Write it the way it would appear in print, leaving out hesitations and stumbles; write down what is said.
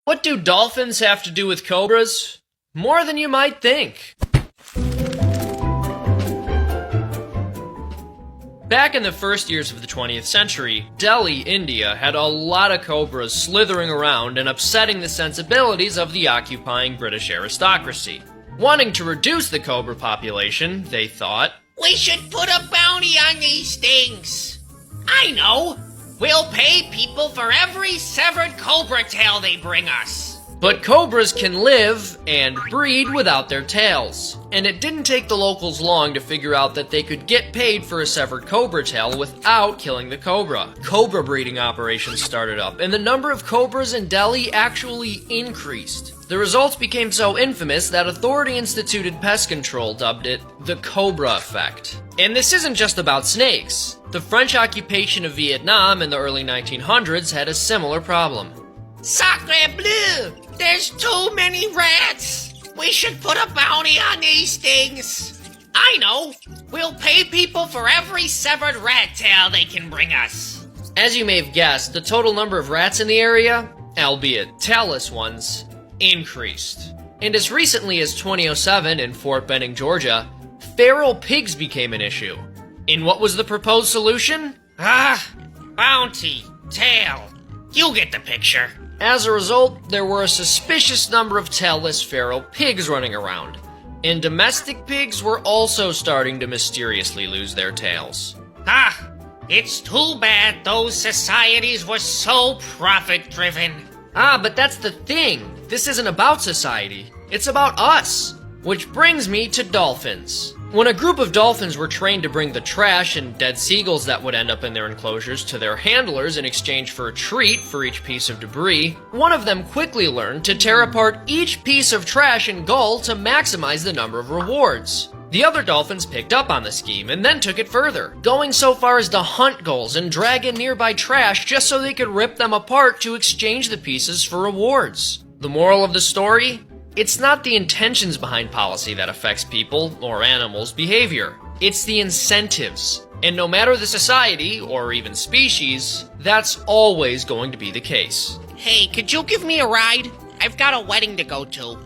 What do dolphins have to do with cobras? More than you might think. Back in the first years of the 20th century, Delhi, India had a lot of cobras slithering around and upsetting the sensibilities of the occupying British aristocracy. Wanting to reduce the cobra population, they thought, "We should put a bounty on these things. I know. We'll pay people for every severed cobra tail they bring us." But cobras can live and breed without their tails, and it didn't take the locals long to figure out that they could get paid for a severed cobra tail without killing the cobra. Cobra breeding operations started up, and the number of cobras in Delhi actually increased. The results became so infamous that authority-instituted pest control dubbed it the Cobra Effect. And this isn't just about snakes. The French occupation of Vietnam in the early 1900s had a similar problem. Sacre bleu! There's too many rats. We should put a bounty on these things. I know. We'll pay people for every severed rat tail they can bring us. As you may have guessed, the total number of rats in the area, albeit tailless ones, increased. And as recently as 2007 in Fort Benning, Georgia, feral pigs became an issue. And what was the proposed solution? Bounty, tail. You get the picture. As a result, there were a suspicious number of tailless feral pigs running around. And domestic pigs were also starting to mysteriously lose their tails. It's too bad those societies were so profit-driven. But that's the thing. This isn't about society. It's about us. Which brings me to dolphins. When a group of dolphins were trained to bring the trash and dead seagulls that would end up in their enclosures to their handlers in exchange for a treat for each piece of debris, one of them quickly learned to tear apart each piece of trash and gull to maximize the number of rewards. The other dolphins picked up on the scheme and then took it further, going so far as to hunt gulls and drag in nearby trash just so they could rip them apart to exchange the pieces for rewards. The moral of the story? It's not the intentions behind policy that affects people or animals' behavior. It's the incentives. And no matter the society, or even species, that's always going to be the case. Hey, could you give me a ride? I've got a wedding to go to.